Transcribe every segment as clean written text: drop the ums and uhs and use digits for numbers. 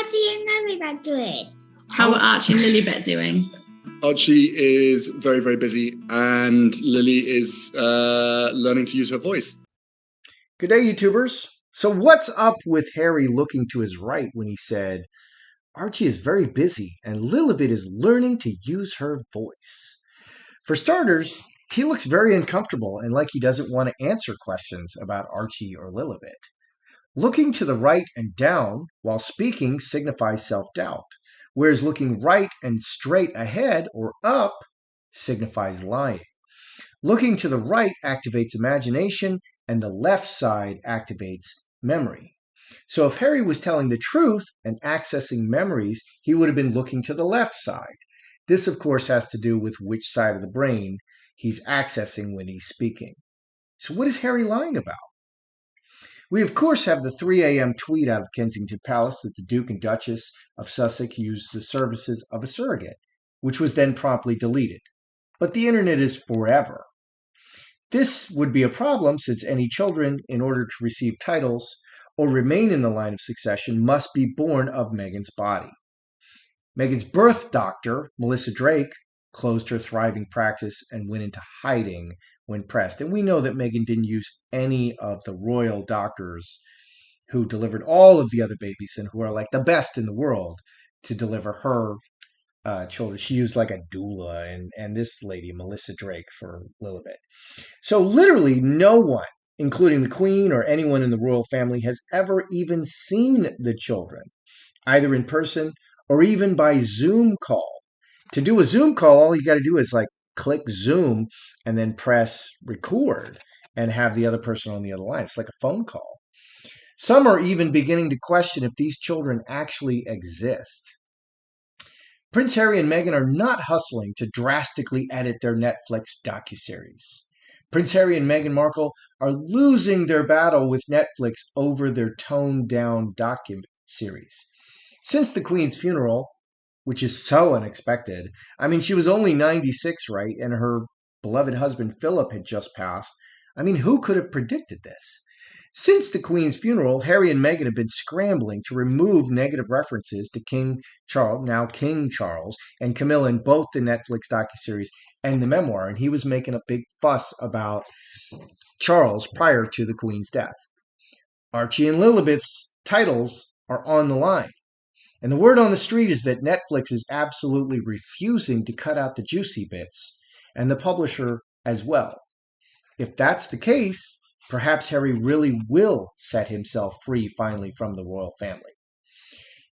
Archie and Lilibet doing? How are Archie and Lilibet doing? Archie is very, very busy, and Lily is learning to use her voice. Good day, YouTubers. So what's up with Harry looking to his right when he said, Archie is very busy and Lilibet is learning to use her voice? For starters, he looks very uncomfortable and like he doesn't want to answer questions about Archie or Lilibet. Looking to the right and down while speaking signifies self-doubt, whereas looking right and straight ahead or up signifies lying. Looking to the right activates imagination, and the left side activates memory. So if Harry was telling the truth and accessing memories, he would have been looking to the left side. This, of course, has to do with which side of the brain he's accessing when he's speaking. So what is Harry lying about? We, of course, have the 3 a.m. tweet out of Kensington Palace that the Duke and Duchess of Sussex used the services of a surrogate, which was then promptly deleted. But the internet is forever. This would be a problem since any children, in order to receive titles or remain in the line of succession, must be born of Meghan's body. Meghan's birth doctor, Melissa Drake, closed her thriving practice and went into hiding when pressed. And we know that Meghan didn't use any of the royal doctors who delivered all of the other babies and who are like the best in the world to deliver her children. She used like a doula and this lady, Melissa Drake, for Lilibet. So literally no one, including the Queen or anyone in the royal family, has ever even seen the children, either in person or even by Zoom call. To do a Zoom call, all you got to do is like click Zoom and then press record and have the other person on the other line. It's like a phone call. Some are even beginning to question if these children actually exist. Prince Harry and Meghan are not hustling to drastically edit their Netflix docu-series. Prince Harry and Meghan Markle are losing their battle with Netflix over their toned-down docu-series. Since the Queen's funeral, which is so unexpected, I mean, she was only 96, right? And her beloved husband Philip had just passed. I mean, who could have predicted this? Since the Queen's funeral, Harry and Meghan have been scrambling to remove negative references to King Charles, now King Charles, and Camilla in both the Netflix docuseries and the memoir. And he was making a big fuss about Charles prior to the Queen's death. Archie and Lilibet's titles are on the line. And the word on the street is that Netflix is absolutely refusing to cut out the juicy bits, and the publisher as well. If that's the case, perhaps Harry really will set himself free finally from the royal family.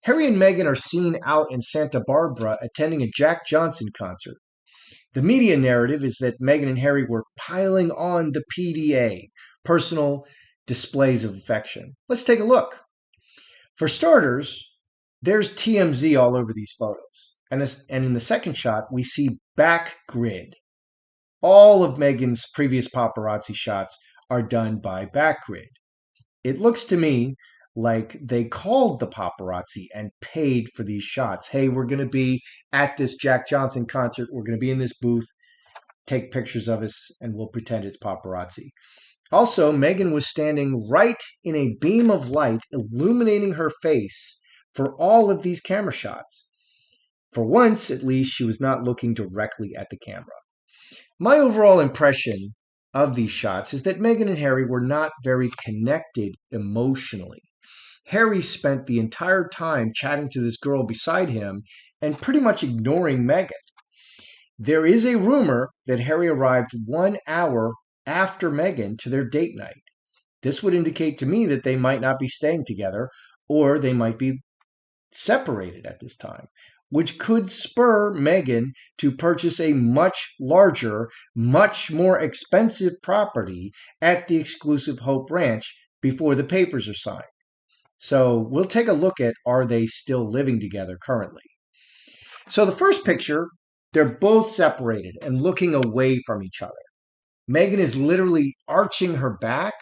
Harry and Meghan are seen out in Santa Barbara attending a Jack Johnson concert. The media narrative is that Meghan and Harry were piling on the PDA, personal displays of affection. Let's take a look. For starters, there's TMZ all over these photos. And in the second shot, we see back grid. All of Meghan's previous paparazzi shots are done by back grid. It looks to me like they called the paparazzi and paid for these shots. Hey, we're going to be at this Jack Johnson concert. We're going to be in this booth. Take pictures of us and we'll pretend it's paparazzi. Also, Meghan was standing right in a beam of light illuminating her face for all of these camera shots. For once, at least, she was not looking directly at the camera. My overall impression of these shots is that Meghan and Harry were not very connected emotionally. Harry spent the entire time chatting to this girl beside him and pretty much ignoring Meghan. There is a rumor that Harry arrived 1 hour after Meghan to their date night. This would indicate to me that they might not be staying together, or they might be separated at this time, which could spur Meghan to purchase a much larger, much more expensive property at the exclusive Hope Ranch before the papers are signed. So we'll take a look at, are they still living together currently? So the first picture, they're both separated and looking away from each other. Meghan is literally arching her back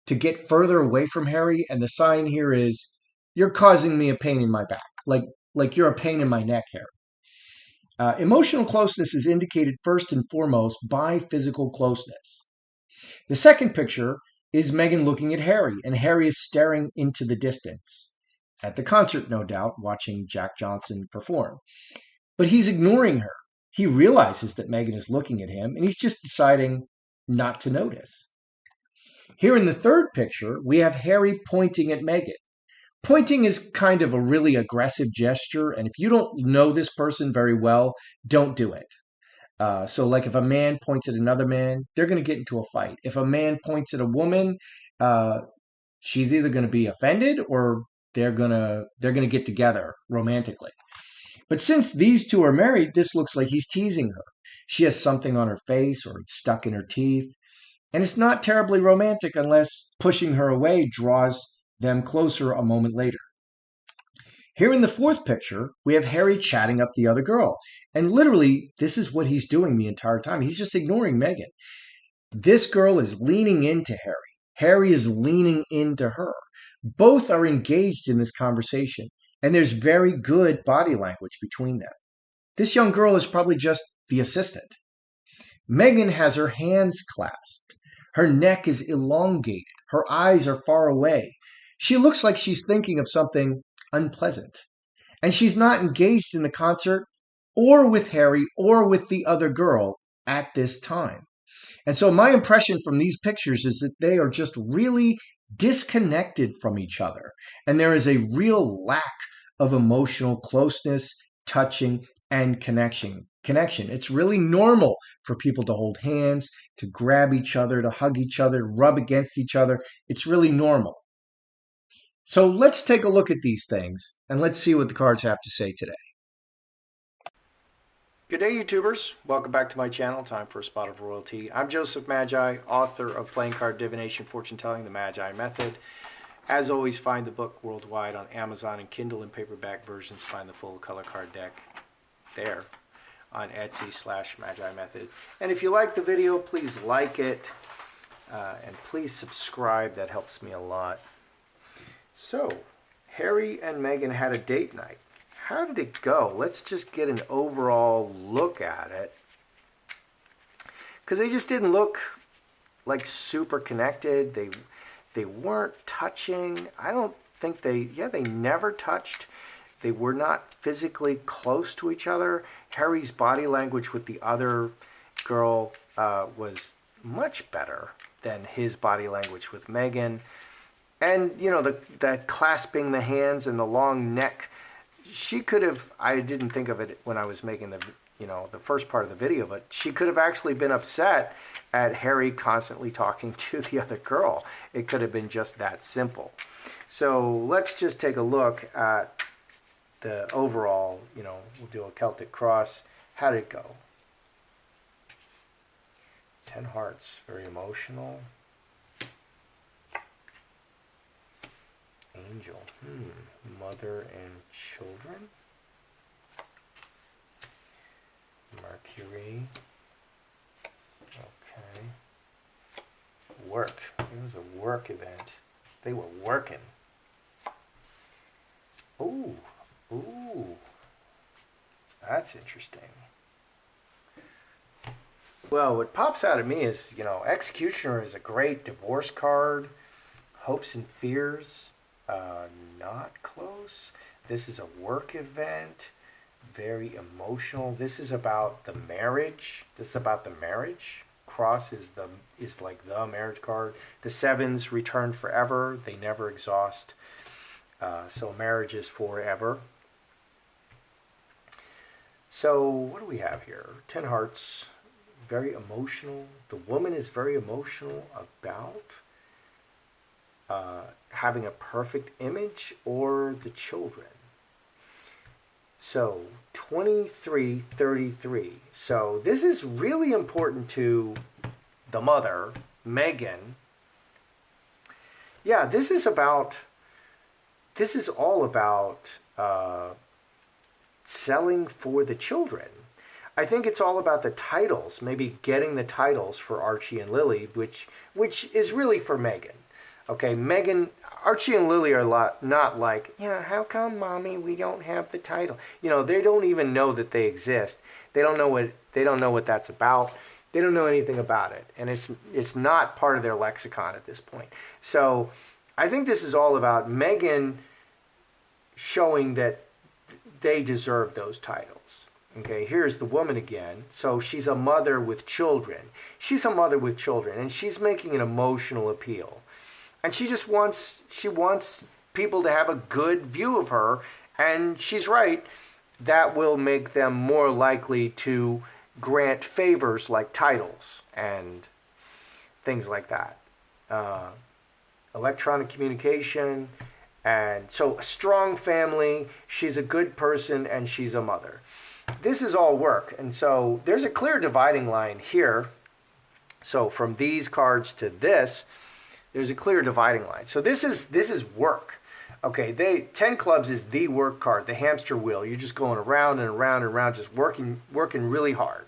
to get further away from Harry, and the sign here is, you're causing me a pain in my back. Like you're a pain in my neck, Harry. Emotional closeness is indicated first and foremost by physical closeness. The second picture is Meghan looking at Harry, and Harry is staring into the distance. at the concert, no doubt, watching Jack Johnson perform. But he's ignoring her. He realizes that Meghan is looking at him, and he's just deciding not to notice. Here in the third picture, we have Harry pointing at Meghan. Pointing is kind of a really aggressive gesture, and if you don't know this person very well, don't do it. So, like if a man points at another man, they're going to get into a fight. If a man points at a woman, she's either going to be offended or they're gonna get together romantically. But since these two are married, this looks like he's teasing her. She has something on her face or it's stuck in her teeth, and it's not terribly romantic unless pushing her away draws them closer a moment later. Here in the fourth picture, we have Harry chatting up the other girl. And literally, this is what he's doing the entire time. He's just ignoring Meghan. This girl is leaning into Harry. Harry is leaning into her. Both are engaged in this conversation, and there's very good body language between them. This young girl is probably just the assistant. Meghan has her hands clasped. Her neck is elongated. Her eyes are far away. She looks like she's thinking of something unpleasant. And she's not engaged in the concert or with Harry or with the other girl at this time. And so my impression from these pictures is that they are just really disconnected from each other. And there is a real lack of emotional closeness, touching, and connection. It's really normal for people to hold hands, to grab each other, to hug each other, rub against each other. It's really normal. So let's take a look at these things and let's see what the cards have to say today. Good day, YouTubers. Welcome back to my channel. Time for a spot of royalty. I'm Joseph Magi, author of Playing Card Divination Fortune Telling, The Magi Method. As always, find the book worldwide on Amazon and Kindle and paperback versions. Find the full color card deck there on Etsy/Magi Method. And if you like the video, please like it and please subscribe. That helps me a lot. So, Harry and Meghan had a date night. How did it go? Let's just get an overall look at it. Because they just didn't look like super connected. They weren't touching. I don't think they never touched. They were not physically close to each other. Harry's body language with the other girl was much better than his body language with Meghan. And, you know, the clasping the hands and the long neck, she could have, I didn't think of it when I was making the first part of the video, but she could have actually been upset at Harry constantly talking to the other girl. It could have been just that simple. So let's just take a look at the overall, we'll do a Celtic cross. How did it go? 10 hearts, very emotional. Angel, mother and children. Mercury. Okay. Work. It was a work event. They were working. Ooh. That's interesting. Well, what pops out at me is, Executioner is a great divorce card. Hopes and fears. Not close. This is a work event. Very emotional. This is about the marriage. Cross is like the marriage card. The sevens return forever. They never exhaust. So marriage is forever. So what do we have here? 10 hearts. Very emotional. The woman is very emotional about having a perfect image or the children. So 23-33. So this is really important to the mother, Meghan. Yeah, this is all about selling for the children. I think it's all about the titles, maybe getting the titles for Archie and Lily, which is really for Meghan. Okay, Meghan, Archie and Lily are not like, how come, Mommy, we don't have the title? They don't even know that they exist. They don't know what that's about. They don't know anything about it, and it's not part of their lexicon at this point. So, I think this is all about Meghan showing that they deserve those titles. Okay, here's the woman again. So she's a mother with children. She's a mother with children, and she's making an emotional appeal. And she wants people to have a good view of her, and she's right. That will make them more likely to grant favors like titles and things like that. Electronic communication, and so a strong family, she's a good person, and she's a mother. This is all work, and so there's a clear dividing line here. So from these cards to this, there's a clear dividing line. So this is work. Okay, 10 clubs is the work card, the hamster wheel. You're just going around and around and around, just working really hard.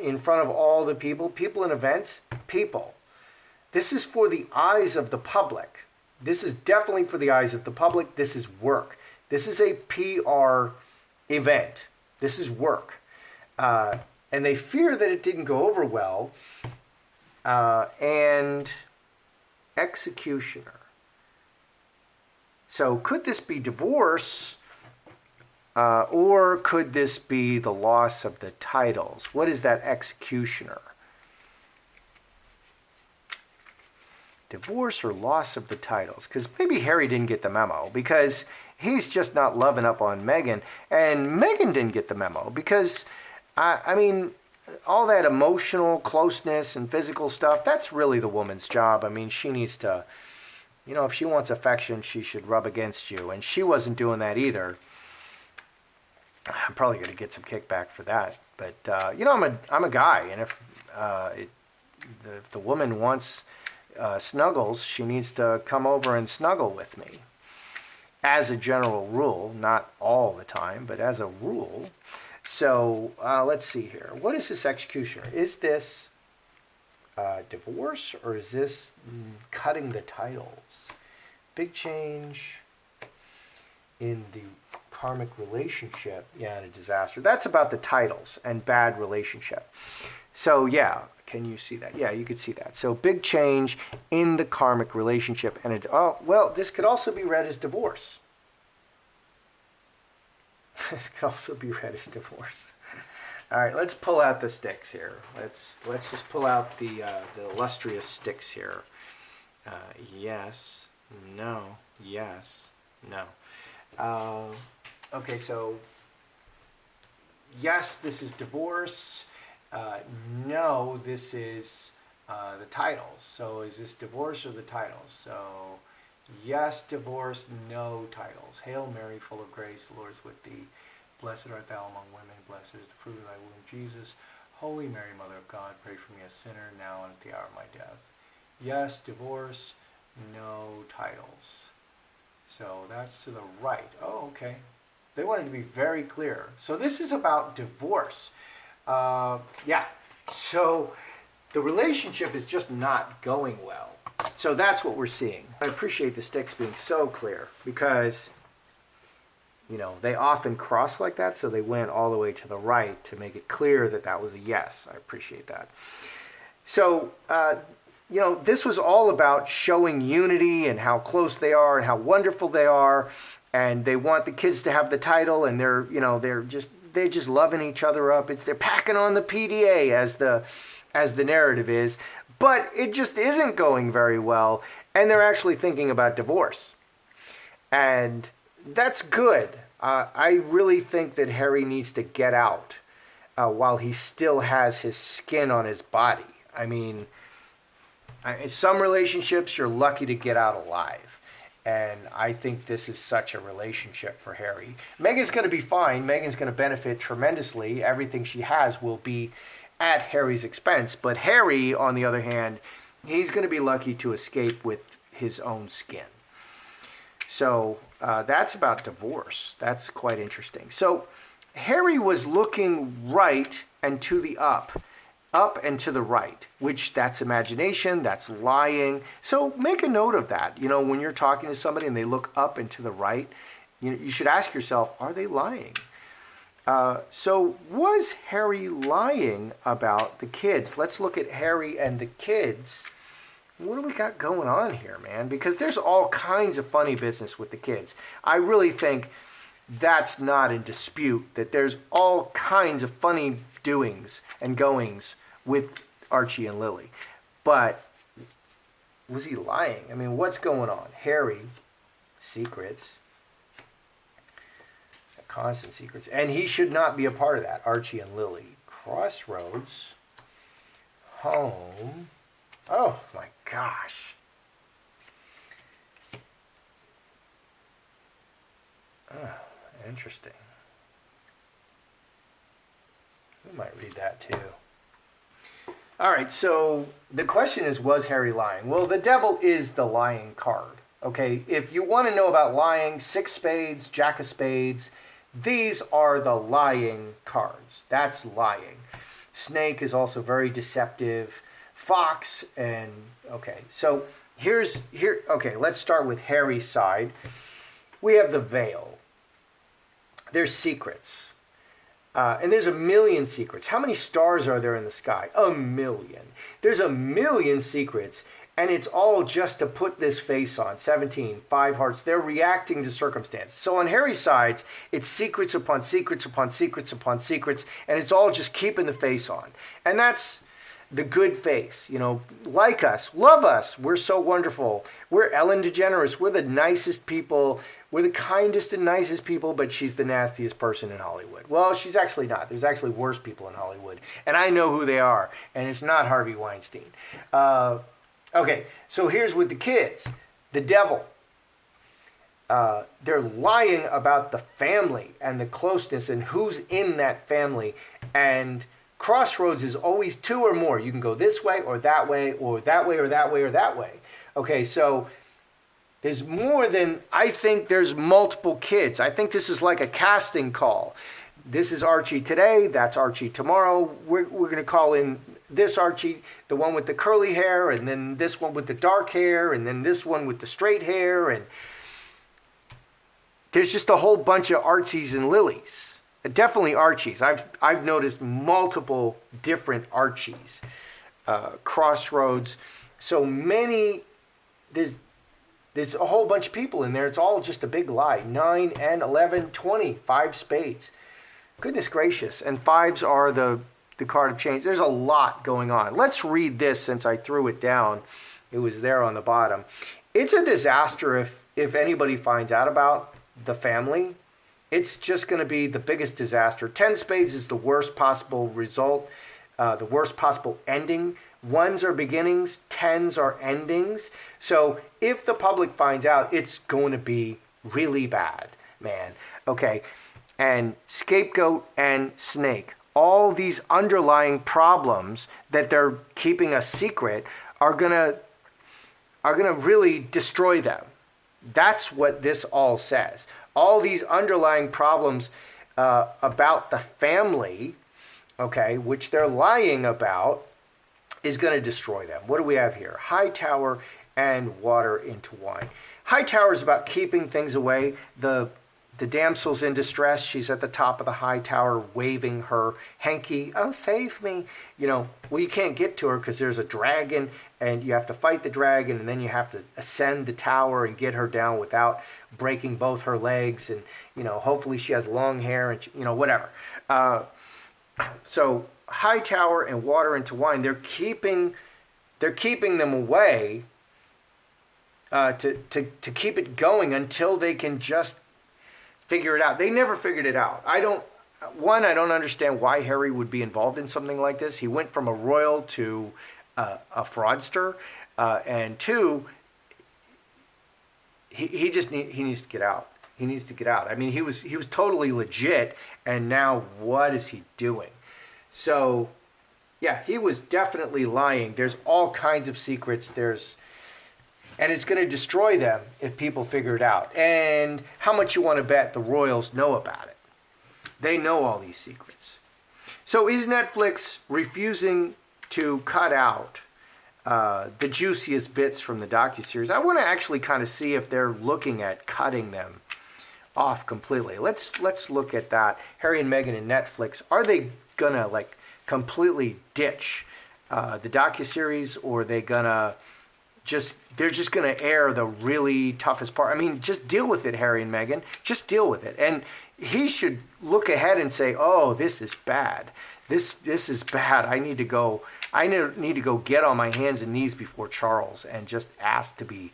In front of all the people in events, people. This is for the eyes of the public. This is definitely for the eyes of the public. This is work. This is a PR event. This is work. And they fear that it didn't go over well. And executioner. So could this be divorce? Or could this be the loss of the titles? What is that executioner? Divorce or loss of the titles? Because maybe Harry didn't get the memo because he's just not loving up on Meghan. And Meghan didn't get the memo because, I mean, all that emotional closeness and physical stuff, that's really the woman's job. I mean, she needs to, if she wants affection, she should rub against you. And she wasn't doing that either. I'm probably going to get some kickback for that. But, I'm a guy. And if the woman wants snuggles, she needs to come over and snuggle with me. As a general rule, not all the time, but as a rule. So let's see here. What is this executioner? Is this divorce or is this cutting the titles? Big change in the karmic relationship. Yeah, and a disaster. That's about the titles and bad relationship. So yeah, can you see that? Yeah, you could see that. So big change in the karmic relationship. And this could also be read as divorce. This could also be read as divorce. All right, let's pull out the sticks here. Let's just pull out the illustrious sticks here. Yes, no, yes, no. Okay, so yes, this is divorce. No, this is the titles. So is this divorce or the titles? So yes, divorce, no titles. Hail Mary, full of grace, the Lord is with thee. Blessed art thou among women, blessed is the fruit of thy womb, Jesus. Holy Mary, Mother of God, pray for me a sinner, now and at the hour of my death. Yes, divorce, no titles. So that's to the right. Oh, okay. They wanted to be very clear. So this is about divorce. Yeah. So the relationship is just not going well. So that's what we're seeing. I appreciate the sticks being so clear because, they often cross like that. So they went all the way to the right to make it clear that that was a yes. I appreciate that. So, this was all about showing unity and how close they are and how wonderful they are. And they want the kids to have the title and they're just loving each other up. They're packing on the PDA as the narrative is. But it just isn't going very well, and they're actually thinking about divorce. And that's good. I really think that Harry needs to get out while he still has his skin on his body. I mean, in some relationships, you're lucky to get out alive. And I think this is such a relationship for Harry. Meghan's going to be fine. Meghan's going to benefit tremendously. Everything she has will be at Harry's expense. But Harry, on the other hand, he's going to be lucky to escape with his own skin. So that's about divorce. That's quite interesting. So Harry was looking right and to the up and to the right, which that's imagination, that's lying. So make a note of that. When you're talking to somebody and they look up and to the right, you should ask yourself, are they lying? So was Harry lying about the kids? Let's look at Harry and the kids. What do we got going on here, man? Because there's all kinds of funny business with the kids. I really think that's not in dispute, that there's all kinds of funny doings and goings with Archie and Lily. But was he lying? I mean, what's going on? Harry, secrets, constant secrets, and he should not be a part of that. Archie and Lily, crossroads, home. Oh my gosh. Oh, interesting. We might read that too. All right, so the question is, was Harry lying? Well, the devil is the lying card. Okay, if you want to know about lying, 6 spades, jack of spades, these are the lying cards. That's lying. Snake is also very deceptive. Fox and, okay, so okay, let's start with Harry's side. We have the veil. There's secrets. And there's a million secrets. How many stars are there in the sky? 1 million. There's 1 million secrets, and it's all just to put this face on. 17, 5 hearts. They're reacting to circumstance. So on Harry's side, it's secrets upon secrets upon secrets upon secrets, and it's all just keeping the face on. And that's the good face. You know, like us, love us. We're so wonderful. We're Ellen DeGeneres. We're the nicest people. We're the kindest and nicest people, but she's the nastiest person in Hollywood. Well, she's actually not. There's actually worse people in Hollywood, and I know who they are, and it's not Harvey Weinstein. Okay, so here's with the kids. The devil. They're lying about the family and the closeness and who's in that family, and crossroads is always 2 or more. You can go this way or that way or that way or that way or that way. Okay, so there's more than, I think there's multiple kids. I think this is like a casting call. This is Archie today, that's Archie tomorrow. We're going to call in this Archie, the one with the curly hair, and then this one with the dark hair, and then this one with the straight hair. And there's just a whole bunch of Archies and Lilies. Definitely Archies. I've noticed multiple different Archies. Crossroads. So many, there's a whole bunch of people in there. It's all just a big lie. 9 and 11, 20, 5 spades. Goodness gracious. And 5s are the card of change. There's a lot going on. Let's read this since I threw it down. It was there on the bottom. It's a disaster if anybody finds out about the family. It's just going to be the biggest disaster. 10 spades is the worst possible result, the worst possible ending. 1s are beginnings, 10s are endings. So if the public finds out, it's going to be really bad, man. Okay, and scapegoat and snake. All these underlying problems that they're keeping a secret are gonna really destroy them. That's what this all says. All these underlying problems about the family, okay, which they're lying about, is going to destroy them. What do we have here? High tower and water into wine. High tower is about keeping things away. The damsel's in distress. She's at the top of the high tower waving her hanky. Oh, save me. You know, well, you can't get to her because there's a dragon and you have to fight the dragon, and then you have to ascend the tower and get her down without breaking both her legs. And, you know, hopefully she has long hair and, you know, whatever. So high tower and water into wine, they're keeping them away to keep it going until they can just figure it out. They never figured it out. I don't understand why Harry would be involved in something like this. He went from a royal to a fraudster, and 2, he needs to get out. He needs to get out. I mean, he was totally legit, and now what is he doing? So, yeah, he was definitely lying. There's all kinds of secrets. And it's going to destroy them if people figure it out. And how much you want to bet the royals know about it? They know all these secrets. So is Netflix refusing to cut out the juiciest bits from the docu-series? I want to actually kind of see if they're looking at cutting them off completely. Let's look at that. Harry and Meghan and Netflix, are they gonna like completely ditch the docu-series, or are they gonna they're just going to air the really toughest part. I mean, just deal with it, Harry and Meghan. Just deal with it. And he should look ahead and say, oh, this is bad. This is bad. I need to go get on my hands and knees before Charles and just ask to be,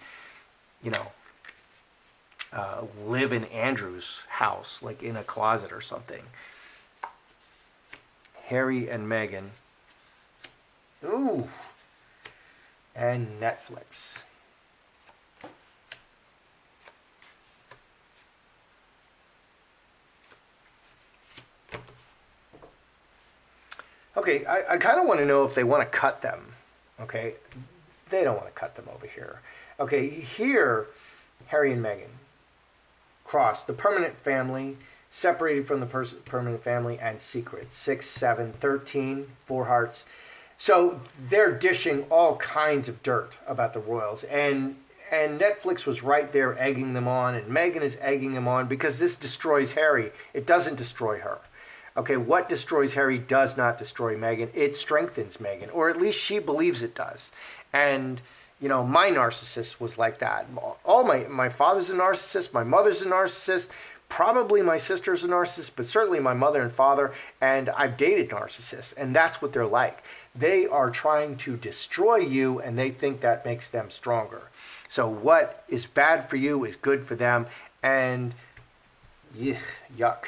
live in Andrew's house, like in a closet or something. Harry and Meghan. Ooh. And Netflix. Okay, I kind of want to know if they want to cut them. Okay, they don't want to cut them over here. Okay, here, Harry and Meghan cross the permanent family, separated from the permanent family, and secret. 6, 7, 13, 4 hearts. So they're dishing all kinds of dirt about the royals, and Netflix was right there egging them on, and Meghan is egging them on because this destroys Harry. It doesn't destroy her. Okay, what destroys Harry does not destroy Meghan. It strengthens Meghan, or at least she believes it does. And, my narcissist was like that. All my father's a narcissist, my mother's a narcissist, probably my sister's a narcissist, but certainly my mother and father, and I've dated narcissists, and that's what they're like. They are trying to destroy you, and they think that makes them stronger. So what is bad for you is good for them, and yuck.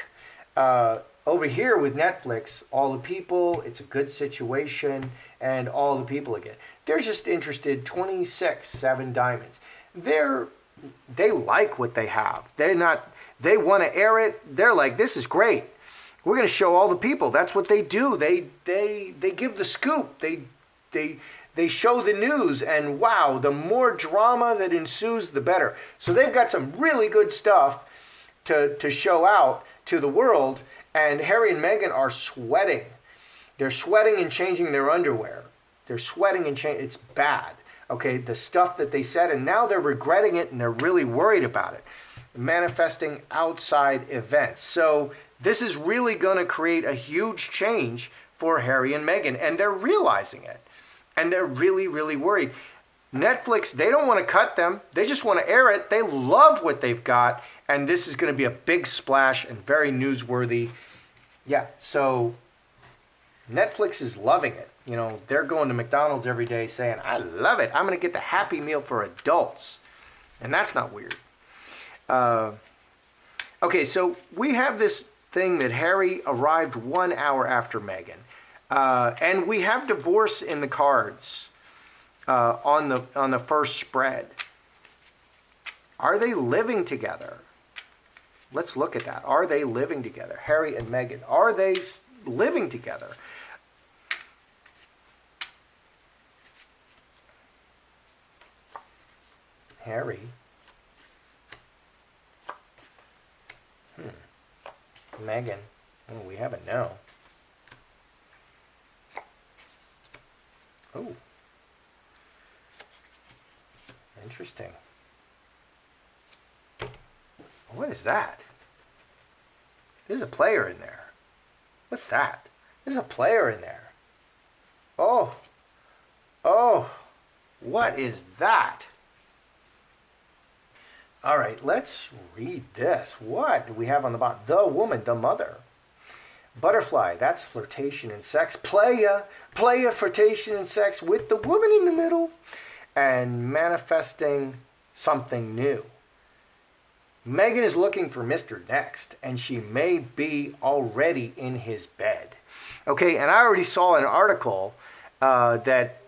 Over here with Netflix, all the people, it's a good situation, and all the people again. They're just interested, 26, 7 diamonds. They like what they have. They want to air it. They're like, this is great. We're going to show all the people. That's what they do. They give the scoop. They show the news, and wow, the more drama that ensues, the better. So they've got some really good stuff to show out to the world. And Harry and Meghan are sweating. They're sweating and changing their underwear. They're sweating and changing. It's bad. Okay, the stuff that they said, and now they're regretting it, and they're really worried about it. Manifesting outside events. So this is really going to create a huge change for Harry and Meghan, and they're realizing it. And they're really, really worried. Netflix, they don't want to cut them. They just want to air it. They love what they've got. And this is going to be a big splash and very newsworthy. Yeah, so Netflix is loving it. They're going to McDonald's every day saying, I love it. I'm going to get the Happy Meal for adults. And that's not weird. Okay, so we have this thing that Harry arrived 1 hour after Meghan. And we have divorce in the cards on the first spread. Are they living together? Let's look at that. Are they living together? Harry and Meghan. Are they living together? Harry. Meghan. Oh, we haven't now. Oh. Interesting. What is that? There's a player in there. What's that? There's a player in there. Oh. Oh. What is that? All right, let's read this. What do we have on the bottom? The woman, the mother. Butterfly, that's flirtation and sex. Playa, flirtation and sex with the woman in the middle. And manifesting something new. Meghan is looking for Mr. Next, and she may be already in his bed. Okay, and I already saw an article that,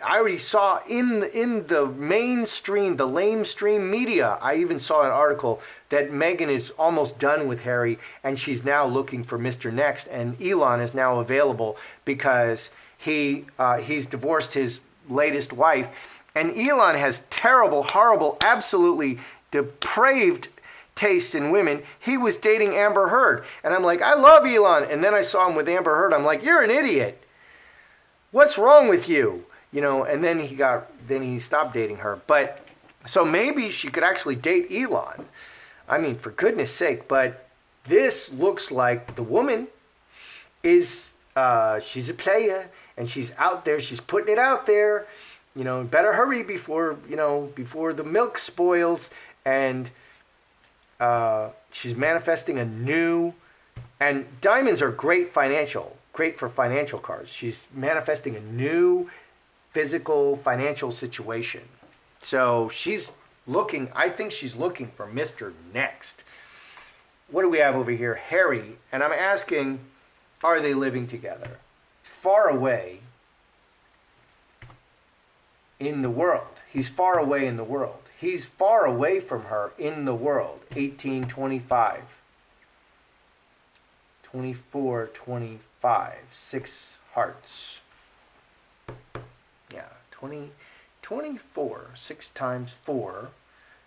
I already saw in the mainstream, the lamestream media, I even saw an article that Meghan is almost done with Harry, and she's now looking for Mr. Next, and Elon is now available because he's divorced his latest wife, and Elon has terrible, horrible, absolutely depraved taste in women. He was dating Amber Heard, and I'm like, I love Elon, and then I saw him with Amber Heard. I'm like, you're an idiot. What's wrong with you? And then he stopped dating her. But so maybe she could actually date Elon. I mean, for goodness sake. But this looks like the woman is she's a player, and she's out there. She's putting it out there. better hurry before the milk spoils. And she's manifesting a new, and diamonds are great for financial cards. She's manifesting a new physical financial situation. So I think she's looking for Mr. Next. What do we have over here? Harry, and I'm asking, are they living together? Far away in the world. He's far away in the world. He's far away from her in the world. 18, 25. 24, 25. 6 hearts. Yeah, 24. 6 times 4.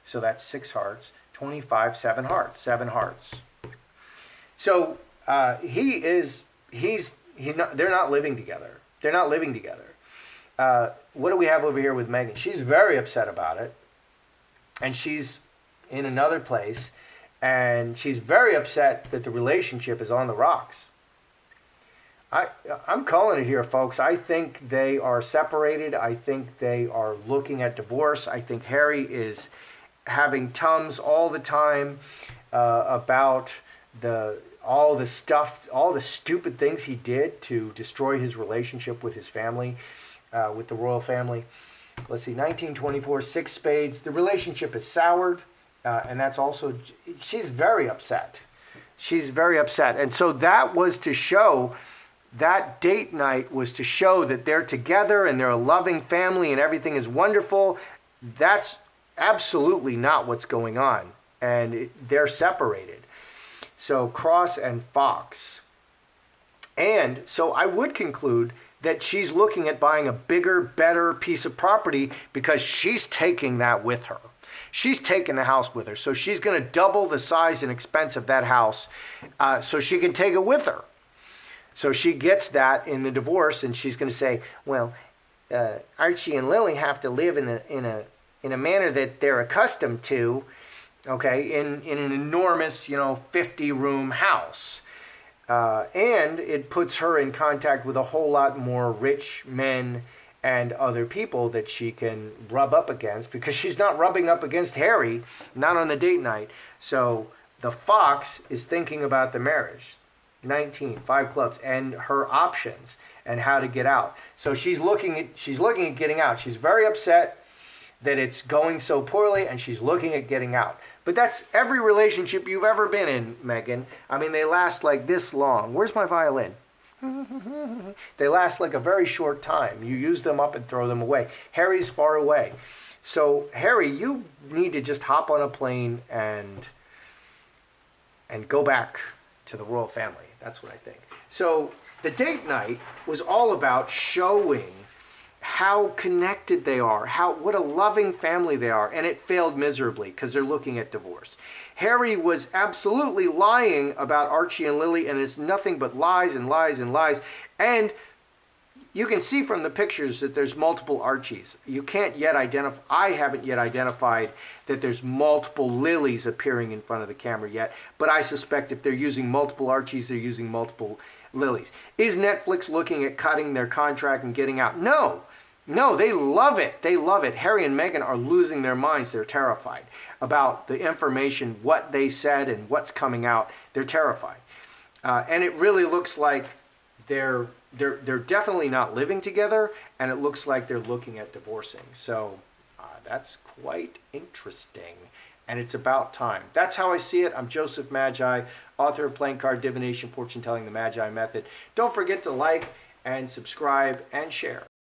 So that's 6 hearts. 25, 7 hearts. 7 hearts. So they're not living together. They're not living together. What do we have over here with Meghan? She's very upset about it. And she's in another place. And she's very upset that the relationship is on the rocks. I'm calling it here, folks. I think they are separated. I think they are looking at divorce. I think Harry is having tums all the time about all the stuff, all the stupid things he did to destroy his relationship with his family, with the royal family. Let's see, 1924, 6 spades. The relationship is soured, and that's also, she's very upset. She's very upset. And so that was to show, that date night was to show that they're together and they're a loving family and everything is wonderful. That's absolutely not what's going on. And they're separated. So Cross and Fox. And so I would conclude that she's looking at buying a bigger, better piece of property because she's taking that with her. She's taking the house with her. So she's going to double the size and expense of that house so she can take it with her. So she gets that in the divorce, and she's going to say, well, Archie and Lily have to live in a manner that they're accustomed to, okay, in an enormous, 50-room house. And it puts her in contact with a whole lot more rich men and other people that she can rub up against, because she's not rubbing up against Harry, not on the date night. So the Fox is thinking about the marriage. 19, 5 clubs, and her options and how to get out. So she's looking at getting out. She's very upset that it's going so poorly, and she's looking at getting out. But that's every relationship you've ever been in, Meghan. I mean, they last like this long. Where's my violin? They last like a very short time. You use them up and throw them away. Harry's far away. So, Harry, you need to just hop on a plane and go back to the royal family. That's what I think. So the date night was all about showing how connected they are, what a loving family they are, and it failed miserably because they're looking at divorce. Harry was absolutely lying about Archie and Lily, and it's nothing but lies and lies and lies. And you can see from the pictures that there's multiple Archies. You can't yet identify, I haven't yet identified that there's multiple Lilies appearing in front of the camera yet, but I suspect if they're using multiple Archies, they're using multiple Lilies. Is Netflix looking at cutting their contract and getting out? No, they love it. They love it. Harry and Meghan are losing their minds. They're terrified about the information, what they said and what's coming out. They're terrified. And it really looks like they're definitely not living together, and it looks like they're looking at divorcing. So that's quite interesting, and it's about time. That's how I see it. I'm Joseph Magi, author of Playing Card Divination, Fortune Telling, the Magi Method. Don't forget to like and subscribe and share.